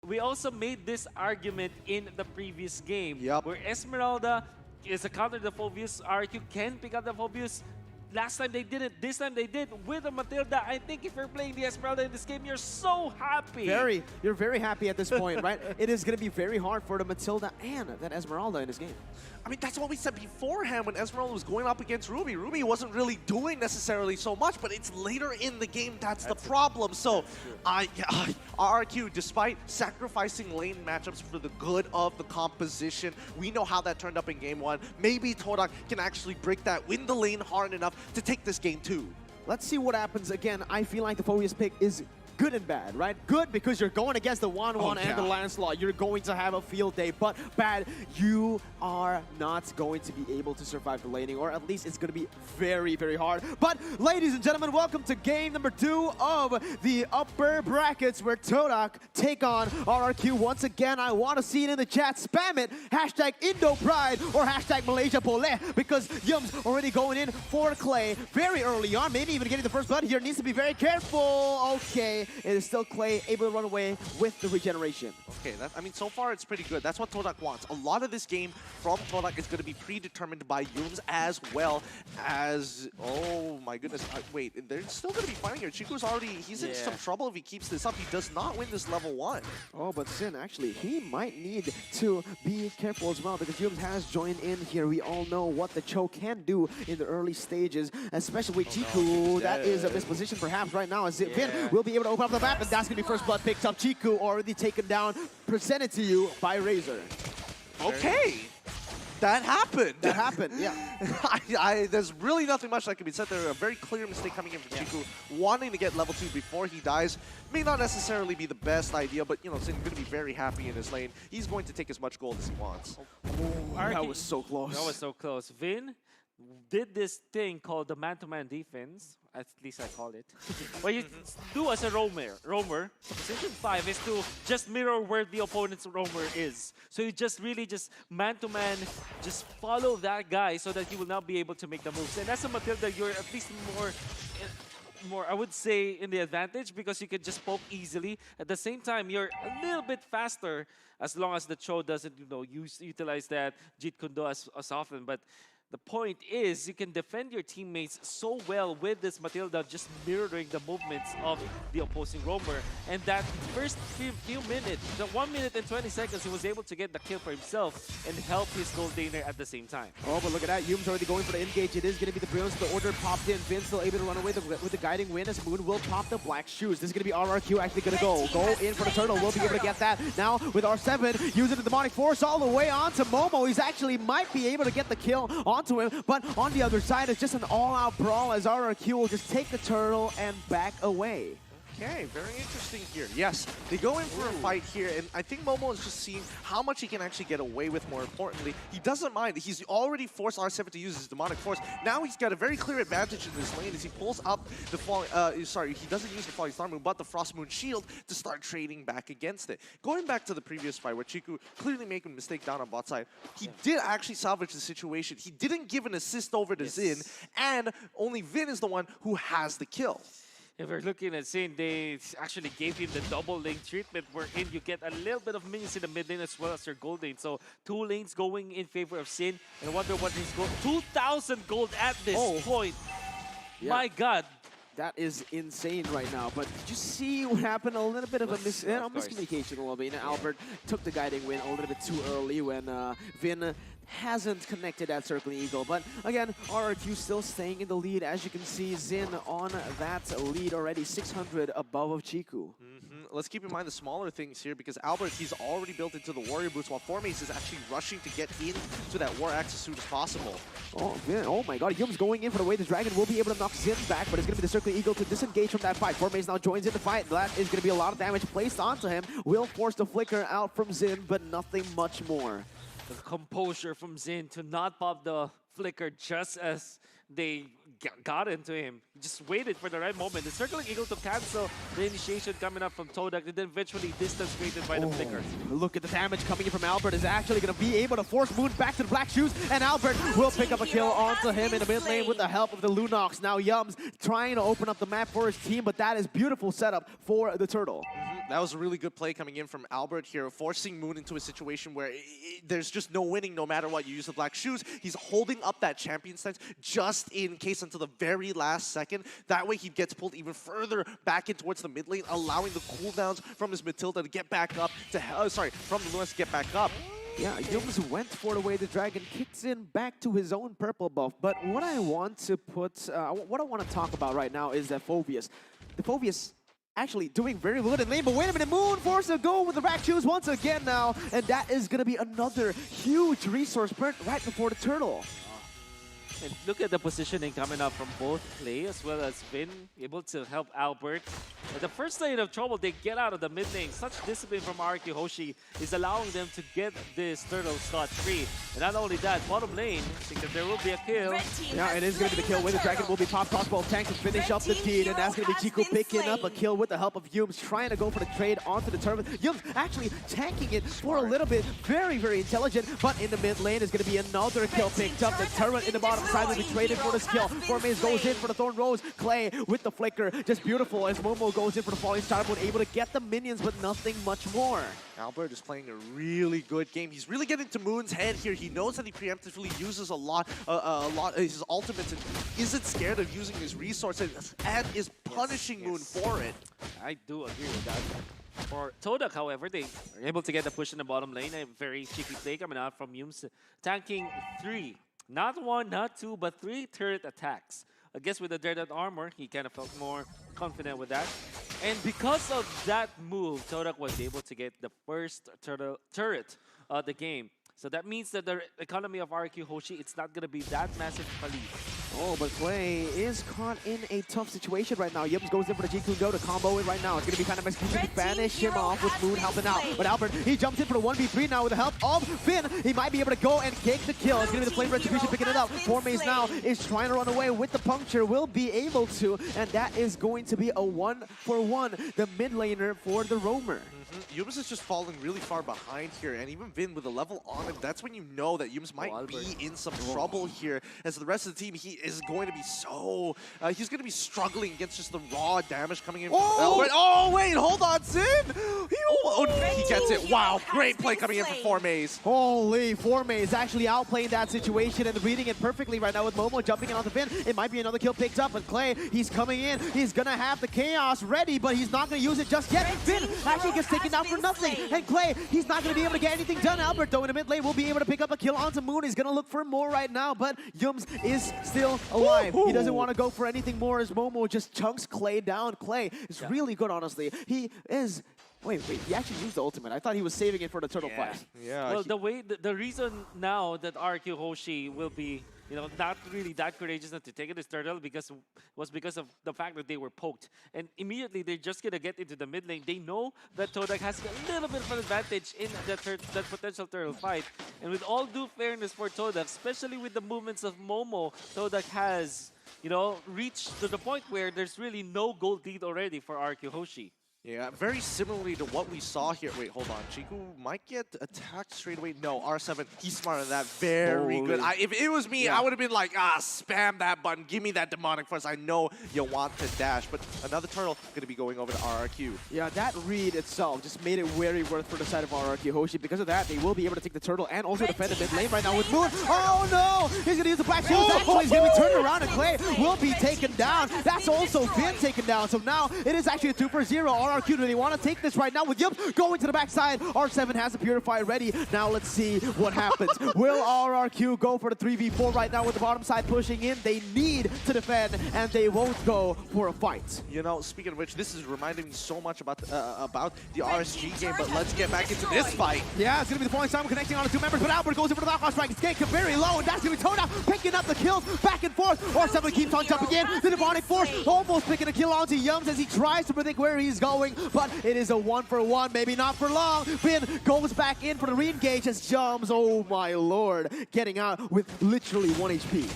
we also made this argument in the previous game. Yep. Where Esmeralda is a counter to Phobius. Rrq can pick up the Phobius. Last time they didn't, this time they did with a Matilda. I think if you're playing the Esmeralda in this game, you're so happy. You're very happy at this point, right? It is going to be very hard for the Matilda and that Esmeralda in this game. I mean, that's what we said beforehand when Esmeralda was going up against Ruby. Ruby wasn't really doing necessarily so much, but it's later in the game that's the problem. So, Rrq, despite sacrificing lane matchups for the good of the composition, we know how that turned up in game 1. Maybe Todak can actually break that, win the lane hard enough to take this game 2. Let's see what happens. Again, I feel like the Phobius pick is good and bad, right? Good because you're going against the 1-1 and the Lancelot. You're going to have a field day, but bad, you are not going to be able to survive the laning, or at least it's going to be very, very hard. But ladies and gentlemen, welcome to game number 2 of the upper brackets where Todak take on Rrq. Once again, I want to see it in the chat. Spam it, hashtag IndoPride or hashtag Malaysia Pole, because Yum's already going in for Clay very early on, maybe even getting the first blood here. Needs to be very careful. Okay. It is still Clay able to run away with the regeneration. Okay, I mean, so far it's pretty good. That's what Todak wants. A lot of this game from Todak is going to be predetermined by Yums as well as... Oh my goodness. Wait, they're still going to be fighting here. Chico's already... He's in some trouble if he keeps this up. He does not win this level 1. Oh, but Sin, actually, he might need to be careful as well because Yums has joined in here. We all know what the Cho can do in the early stages, especially with Chiku. That is a misposition perhaps right now as Vin will be able to open up the map, and that's going to be first blood picked up. Chiku already taken down, presented to you by Razor. Okay. That happened. That happened, yeah. There's really nothing much that can be said there. A very clear mistake coming in from Chiku. Wanting to get level 2 before he dies may not necessarily be the best idea, but, you know, Sin going to be very happy in his lane. He's going to take as much gold as he wants. That was so close. That was so close. Vin did this thing called the man-to-man defense, at least I call it, where you do as a roamer. Position 5 is to just mirror where the opponent's roamer is. So you just really just man-to-man, just follow that guy so that you will not be able to make the moves. And as a Matilda, you're at least more, I would say, in the advantage because you can just poke easily. At the same time, you're a little bit faster as long as the Cho doesn't, you know, utilize that Jeet Kune Do as often. But the point is, you can defend your teammates so well with this Matilda just mirroring the movements of the opposing roamer. And that first few minutes, the 1 minute and 20 seconds, he was able to get the kill for himself and help his gold laner at the same time. Oh, but look at that. Yum's already going for the engage. It is going to be the Brilliance. The order popped in. Vin still able to run away with the guiding win as Moon will pop the black shoes. This is going to be Rrq actually going to go in for the turtle. We'll be able to get that. Now with R7, using the demonic force all the way onto Momo. He's actually might be able to get the kill onto him, but on the other side, it's just an all-out brawl as Rrq will just take the turtle and back away. Okay, very interesting here. Yes, they go in for a fight here, and I think Momo is just seeing how much he can actually get away with. More importantly, he doesn't mind. He's already forced R7 to use his demonic force. Now he's got a very clear advantage in this lane as he pulls up the falling. He doesn't use the falling star moon, but the frost moon shield to start trading back against it. Going back to the previous fight where Chiku clearly making a mistake down on bot side, he did actually salvage the situation. He didn't give an assist over to Xin, and only Vin is the one who has the kill. If we're looking at Sin, they actually gave him the double lane treatment wherein you get a little bit of minions in the mid lane as well as your gold lane. So 2 lanes going in favor of Sin. And I wonder what his gold... 2,000 gold at this point. Yeah. My God. That is insane right now. But did you see what happened? A little bit of a miscommunication a little bit. Albert took the guiding win a little bit too early when Vin hasn't connected that Circling Eagle. But again, Rrq still staying in the lead. As you can see, Xin on that lead already, 600 above of Chiku. Let's keep in mind the smaller things here because Albert, he's already built into the warrior boots while Formace is actually rushing to get into that war axe as soon as possible. Oh my god, Yum's going in for the way the dragon will be able to knock Xin back, but it's going to be the Circling Eagle to disengage from that fight. Formace now joins in the fight. That is going to be a lot of damage placed onto him. Will force the flicker out from Xin, but nothing much more. The composure from Xin to not pop the flicker just as they got into him. He just waited for the right moment. The Circling Eagle to cancel the initiation coming up from Todak, and then eventually distance created by the flicker. Look at the damage coming in from Albert. Is actually going to be able to force Moon back to the black shoes, and Albert will pick up a kill onto him in the mid lane with the help of the Lunox. Now Yums trying to open up the map for his team, but that is beautiful setup for the turtle. That was a really good play coming in from Albert here, forcing Moon into a situation where there's just no winning no matter what. You use the black shoes. He's holding up that champion stance just in case until the very last second. That way he gets pulled even further back in towards the mid lane, allowing the cooldowns from his Matilda to get back up to from the Lewis to get back up. Yeah, Yums went for the way the dragon kicks in back to his own purple buff. But what I want to talk about right now is that Phobius. The Phobius actually doing very good in lane, but wait a minute, Moon forced to go with the Rrq Hoshi once again now, and that is going to be another huge resource burn right before the turtle. And look at the positioning coming up from both Clay as well as Vin, able to help Albert. At the first lane of trouble, they get out of the mid lane. Such discipline from Rrq Hoshi is allowing them to get this turtle scot-free. And not only that, bottom lane, because there will be a kill. Yeah, it is going to be the kill with the dragon. Will be pop crossbow tank to finish up the deed, and that's going to be Chico picking up a kill with the help of Yums, trying to go for the trade onto the turtle. Yums actually tanking it for a little bit. Very, very intelligent, but in the mid lane is going to be another kill picked up. The turret in the bottom side will be traded for the skill. Formaze goes in for the Thorn Rose. Clay with the flicker, just beautiful as Momo goes in for the Falling Star Moon, able to get the minions, but nothing much more. Albert is playing a really good game. He's really getting to Moon's head here. He knows that he preemptively uses a lot his ultimates and isn't scared of using his resources and is punishing Moon for it. I do agree with that. For Todak, however, they are able to get the push in the bottom lane. A very cheeky play coming out from Yums, tanking 3. Not 1, not 2, but 3 turret attacks. I guess with the dreaded armor, he kind of felt more confident with that. And because of that move, Todak was able to get the first turret of the game. So that means that the economy of Rrq Hoshi, it's not going to be that massive of a lead. Oh, but Clay is caught in a tough situation right now. Yums goes in for the G2 go to combo it right now. It's going to be kind of execution to banish him off with Moon helping out. But Albert, he jumps in for the 1v3 now with the help of Finn. He might be able to go and take the kill. It's going to be the Flame Retribution picking it up. Formaze now is trying to run away with the puncture. Will be able to, and that is going to be a 1-for-1. The mid laner for the roamer. Yums is just falling really far behind here, and even Vin with a level on him, that's when you know that Yums might be in some trouble here. As the rest of the team, he is going to be he's going to be struggling against just the raw damage coming in from Albert. Oh, wait, hold on, Sin! He gets it. Wow, great play coming in from Formaze. Holy, Formaze actually outplaying that situation and reading it perfectly right now with Momo jumping in on the Finn. It might be another kill picked up, but Clay, he's coming in. He's going to have the Chaos ready, but he's not going to use it just yet. Finn actually gets taken down for nothing. And Clay, he's not going to be able to get anything done. Albert, though, in the mid lane will be able to pick up a kill onto Moon. He's going to look for more right now, but Yums is still alive. He doesn't want to go for anything more as Momo just chunks Clay down. Clay is really good, honestly. He is... Wait, he actually used the ultimate. I thought he was saving it for the turtle fight. Yeah. Well, the reason now that Rrq Hoshi will be, not really that courageous not to take this turtle was because of the fact that they were poked. And immediately they're just going to get into the mid lane. They know that Todak has a little bit of an advantage in that potential turtle fight. And with all due fairness for Todak, especially with the movements of Momo, Todak has, reached to the point where there's really no gold lead already for Rrq Hoshi. Yeah, very similarly to what we saw here. Wait, hold on. Chiku might get attacked straight away. No, R7, he's smarter than that. Very good. If it was me, I would have been like, spam that button. Give me that demonic force. I know you want to dash. But another turtle going to be going over to Rrq. Yeah, that read itself just made it very worth for the side of Rrq Hoshi. Because of that, they will be able to take the turtle and also defend the mid lane right now with Moon. Oh no! He's going to use the black shield. Actually, he's going to be turned around and Clay will be taken down. That's also been taken down. So now it is actually a 2-for-0. RRQ, do they want to take this right now with Yums going to the backside? R7 has the Purify ready. Now let's see what happens. Will RRQ go for the 3v4 right now with the bottom side pushing in? They need to defend and they won't go for a fight. Speaking of which, this is reminding me so much about the RSG game, but let's get back into this fight. Yeah, it's going to be the Falling Star connecting on the two members, but Albert goes in for the knockout strike. It's getting very low, and that's going to be Todak picking up the kills back and forth. R7 keeps on jumping in. The Demonic Force almost picking a kill onto Yums as he tries to predict where he's going, but it is a 1-for-1, maybe not for long. Finn goes back in for the re-engage as Jums, oh my lord, getting out with literally 1 HP.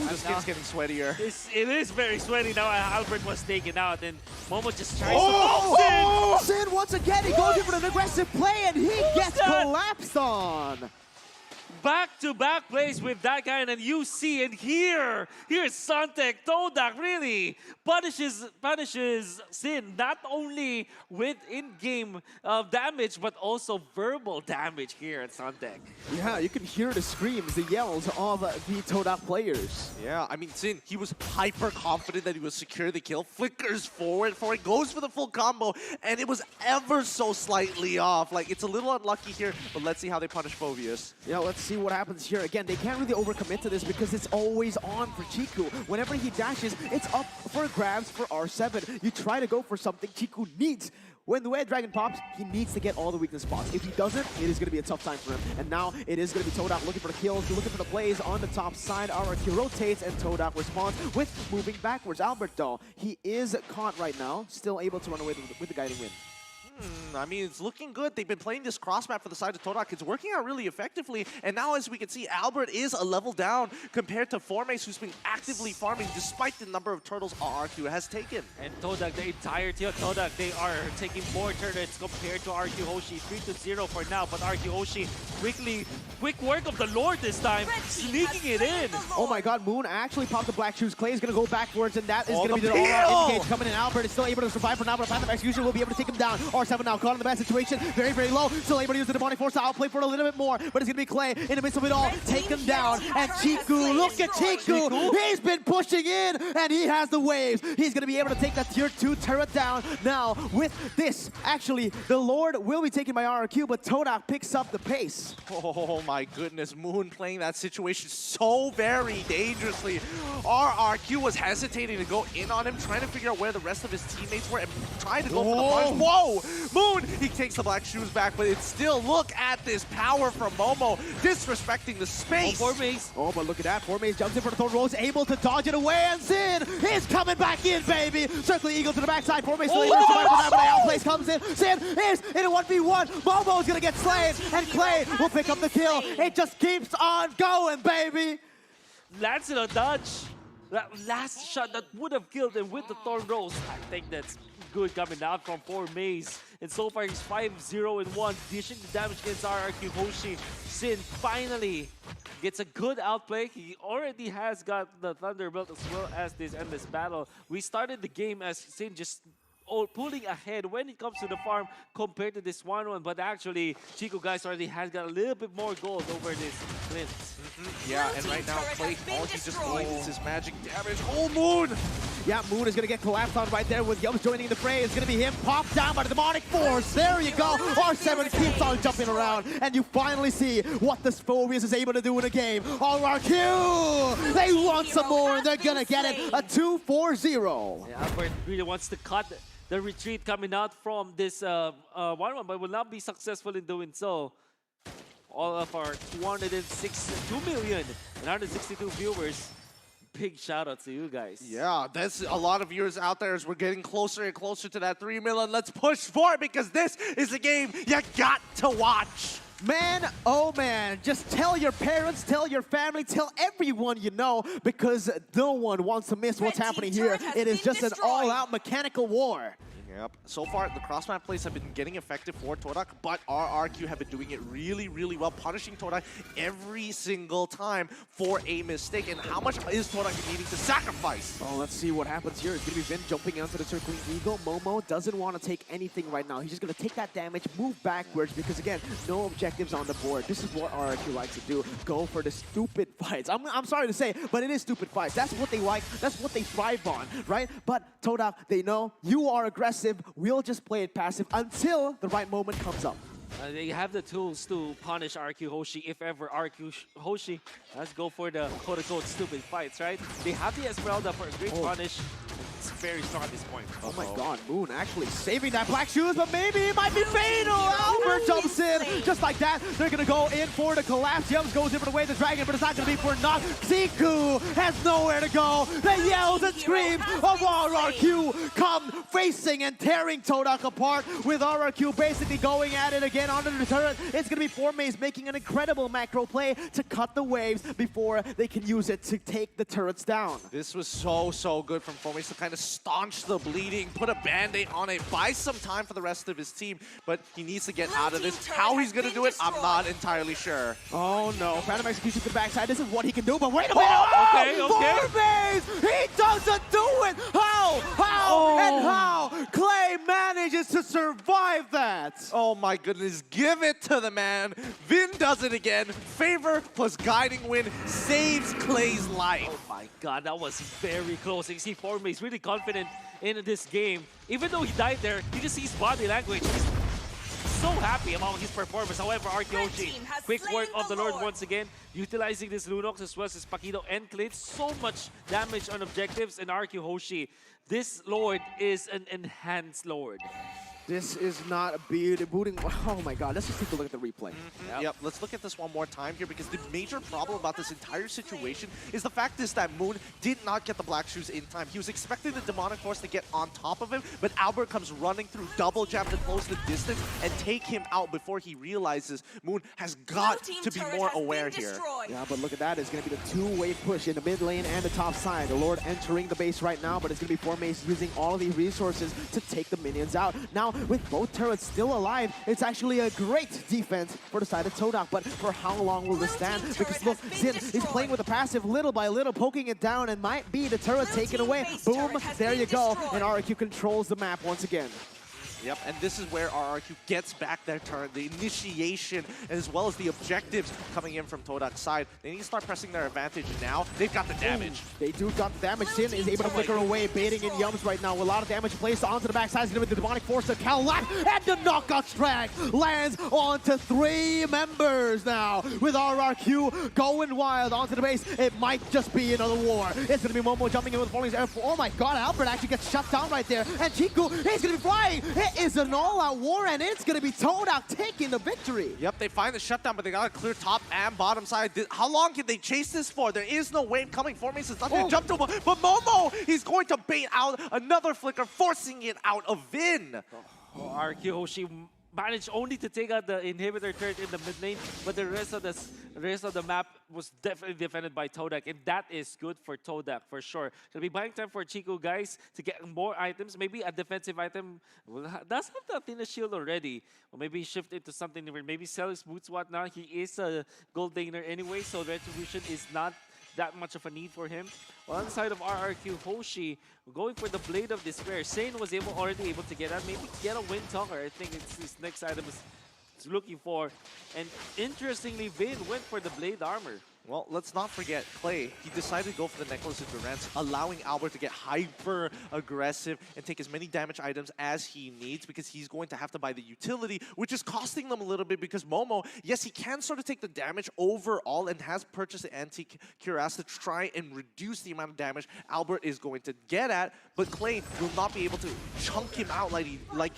This game's getting sweatier. It is very sweaty now. Albert was taken out, and Momo just tries Sin once again, he goes in for an aggressive play, and he gets collapsed on. back-to-back plays with that guy, and then you see and here's Suntech. Todak really punishes Sin, not only with in-game damage, but also verbal damage here at Suntech. Yeah, you can hear the screams, the yells of the Todak players. Yeah, I mean, Sin, he was hyper confident that he would secure the kill, flickers forward for it, goes for the full combo, and it was ever so slightly off. Like, it's a little unlucky here, but let's see how they punish Phoveus. Yeah, let's see what happens here. Again, they can't really overcommit to this because it's always on for Chiku. Whenever he dashes, it's up for grabs for R7. You try to go for something Chiku needs. When the Red Dragon pops, he needs to get all the weakness spots. If he doesn't, it is going to be a tough time for him. And now it is going to be Todak looking for the kills, looking for the plays on the top side. Rrq rotates, and Todak responds with moving backwards. Albert, though, he is caught right now, still able to run away with the guiding win. I mean, it's looking good. They've been playing this cross map for the side of Todak. It's working out really effectively. And now, as we can see, Albert is a level down compared to Formace, who's been actively farming despite the number of turtles Rrq has taken. And Todak, the entirety of Todak, they are taking more turrets compared to Rrq Hoshi. 3-0 for now, but Rrq Hoshi quick work of the Lord this time, sneaking it in. Oh my god, Moon actually popped the black shoes. Clay is going to go backwards, and that is going to be the peel! all-out engage coming in. Albert is still able to survive for now, but a Path of Execution will be able to take him down. R7 now caught in the bad situation, very, very low. Still able to use the Demonic Force to outplay for it a little bit more, but it's going to be Clay in the midst of it all. Take him down, and Chiku, look at Chiku! He's been pushing in, and he has the waves. He's going to be able to take that tier 2 turret down. Now, with this, actually, the Lord will be taken by Rrq, but Todak picks up the pace. Oh my goodness, Moon playing that situation so very dangerously. Rrq was hesitating to go in on him, trying to figure out where the rest of his teammates were and trying to go for the punch. Whoa! Moon, he takes the black shoes back, but it's still, look at this power from Momo, disrespecting the space. Oh, Formace. Oh, but look at that. Formace jumps in for the throw rolls, able to dodge it away, and Sin is coming back in, baby. Circling Eagle to the backside. Formace still able to survive for that, but the outplace comes in. Sin is in a 1v1. Momo's gonna get slain, and Clay will pick up the kill. It just keeps on going, baby. Lands in a dodge. That last shot that would have killed him with the Thorn Rose. I think that's good coming out from Formace. And so far, he's 5-0-1, dishing the damage against Rrq Hoshi. Sin finally gets a good outplay. He already has got the Thunderbolt as well as this endless battle. We started the game as Sin just pulling ahead when it comes to the farm compared to this 1-1, but actually Chico guys already has got a little bit more gold over this Flint. Yeah, and right now Clay, all he just needs is magic damage. Oh, Moon! Yeah, Moon is gonna get collapsed on right there with Yums joining the fray. It's gonna be him popped down by the Demonic Force. There you go. R7 keeps on jumping around, and you finally see what this Phoveus is able to do in a game. Rrq! They want some more, and they're gonna get it. A 2-4-0. Yeah, Albert really wants to cut the retreat coming out from this 1-1, but will not be successful in doing so. All of our 2,162 viewers, big shout out to you guys. Yeah, that's a lot of viewers out there as we're getting closer and closer to that 3 million. Let's push for it because this is a game you got to watch. Man, oh man, just tell your parents, tell your family, tell everyone you know, because no one wants to miss what's happening here. It is just an all-out mechanical war. Yep. So far, the cross-map plays have been getting effective for Todak, but Rrq have been doing it really, really well, punishing Todak every single time for a mistake. And how much is Todak needing to sacrifice? Oh, let's see what happens here. It's going to be Vin jumping onto the circling Eagle. Momo doesn't want to take anything right now. He's just going to take that damage, move backwards, because again, no objectives on the board. This is what Rrq likes to do. Go for the stupid fights. I'm sorry to say, but it is stupid fights. That's what they like. That's what they thrive on, right? But Todak, they know you are aggressive. We'll just play it passive until the right moment comes up. They have the tools to punish Rrq Hoshi if ever Rrq Hoshi let's go for the quote-unquote stupid fights, right? They have the Esmeralda for a great punish. It's very strong at this point. Oh my god, Moon actually saving that black shoes, but maybe it might be fatal. Albert jumps in. Just like that, they're going to go in for the collapse. Yums goes in for the way of the dragon, but it's not going to be for naught. Ziku has nowhere to go. The yells and screams of Rrq come facing and tearing Todak apart, with Rrq basically going at it again onto the turret. It's going to be Formace making an incredible macro play to cut the waves before they can use it to take the turrets down. This was so good from Formace to kind of staunch the bleeding, put a band-aid on it, buy some time for the rest of his team, but he needs to get out of this. How How he's going to do it, I'm not entirely sure. Oh no, Phantom Execution to the backside. This is what he can do, but wait a minute! Okay, okay. Four-base! He doesn't do it! How? And how? Clay manages to survive that! Oh my goodness, give it to the man. Vin does it again. Favor plus guiding win saves Clay's life. Oh my god, that was very close. You see Forme is really confident in this game. Even though he died there, you can see his body language. He's so happy about his performance. However, Rrq Hoshi, quick work of the Lord once again, utilizing this Lunox as well as Paquito and Clint. So much damage on objectives, and Rrq Hoshi, this Lord is an enhanced Lord. This is not a booting. Oh my god, let's just take a look at the replay. Yep, let's look at this one more time here because the major problem about this entire situation is the fact is that Moon did not get the black shoes in time. He was expecting the demonic force to get on top of him, but Albert comes running through, double jab to close the distance and take him out before he realizes Moon has got to be more aware here. Yeah, but look at that. It's going to be the two-way push in the mid lane and the top side. The Lord entering the base right now, but it's going to be Formace using all of these resources to take the minions out. Now, with both turrets still alive, it's actually a great defense for the side of Todak, but for how long will this stand? Because look, Xin is playing with a passive little by little, poking it down, and might be the turret taken away. Boom, there you go, and Rrq controls the map once again. Yep, and this is where Rrq gets back their turn, the initiation, as well as the objectives coming in from Todak's side. They need to start pressing their advantage now. They've got the damage. They do got the damage. Sin is able to flicker away, baiting in Yums right now. A lot of damage placed onto the backside. With the demonic force of Kalak, and the knockout strike lands onto 3 members now. With Rrq going wild onto the base, it might just be another war. It's going to be Momo jumping in with falling air. Oh my god, Albert actually gets shut down right there. And Chiku, he's going to be flying. It is an all-out war, and it's going to be Todak taking the victory. Yep, they find the shutdown, but they got to clear top and bottom side. How long can they chase this for? There is no wave coming. Formace is not going to jump to him, but Momo, he's going to bait out another flicker, forcing it out of Vin. Rrq Hoshi managed only to take out the inhibitor turret in the mid lane, but the rest of the map was definitely defended by Todak, and that is good for Todak for sure. It'll be buying time for Chico, guys, to get more items. Maybe a defensive item. Well, does have the Athena shield already, or maybe shift it to something different. Maybe sell his boots whatnot. He is a gold laner anyway, so retribution is not that much of a need for him. Well, on the side of Rrq Hoshi, going for the Blade of Despair. Sane was already able to get that. Maybe get a Wind Talker. I think it's his next item is looking for. And interestingly, Vin went for the Blade Armor. Well, let's not forget, Clay, he decided to go for the Necklace of Durance, allowing Albert to get hyper-aggressive and take as many damage items as he needs because he's going to have to buy the utility, which is costing them a little bit because Momo, yes, he can sort of take the damage overall and has purchased the Antique Cuirass to try and reduce the amount of damage Albert is going to get at, but Clay will not be able to chunk him out like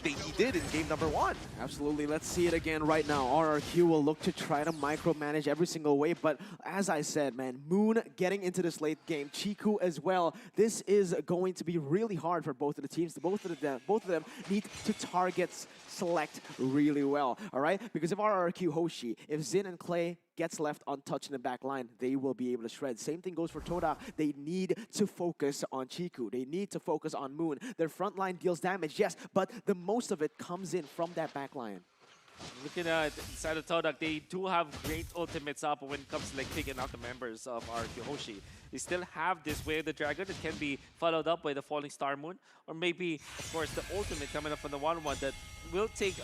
he did in game number 1. Absolutely. Let's see it again right now. Rrq will look to try to micromanage every single way, but as I said, man, Moon getting into this late game, Chiku as well. This is going to be really hard for both of the teams. Both of them need to target select really well, all right? Because if Rrq Hoshi, if Xin and Clay gets left untouched in the back line, they will be able to shred. Same thing goes for Todak. They need to focus on Chiku. They need to focus on Moon. Their front line deals damage, yes, but the most of it comes in from that back line. Looking at the side of Todak, they do have great ultimates up when it comes to like taking out the members of Rrq Hoshi. They still have this Way of the Dragon that can be followed up by the Falling Star Moon, or maybe, of course, the ultimate coming up from the 1-1 that will take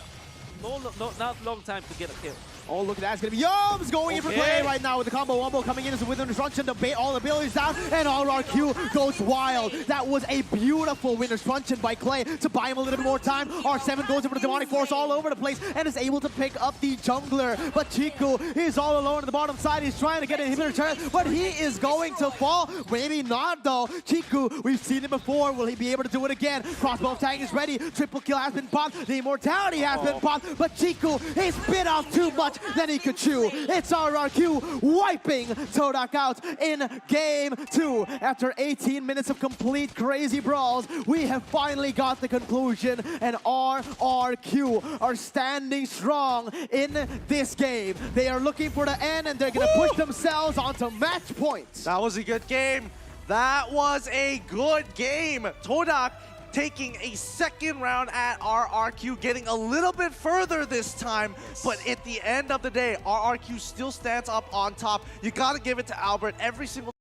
not long time to get a kill. Oh, look at that. It's going to be Yums going in for Clay right now with the combo wombo coming in as a Wind Truncheon to bait all the abilities down, and Rrq goes wild. That was a beautiful Wind Truncheon by Clay to buy him a little bit more time. R7 goes in for the demonic force all over the place and is able to pick up the jungler, but Chiku is all alone on the bottom side. He's trying to get an inhibitor turret, but he is going to fall. Maybe not though. Chiku, we've seen it before. Will he be able to do it again? Crossbow tag is ready. Triple kill has been popped. The immortality has been popped, but Chiku, he's bit off too much than he could chew. It's Rrq wiping Todak out in game 2. After 18 minutes of complete crazy brawls, we have finally got the conclusion, and Rrq are standing strong in this game. They are looking for the end, and they're going to push themselves onto match points. That was a good game. That was a good game. Todak taking a second round at Rrq, getting a little bit further this time. But at the end of the day, Rrq still stands up on top. You gotta give it to Albert every single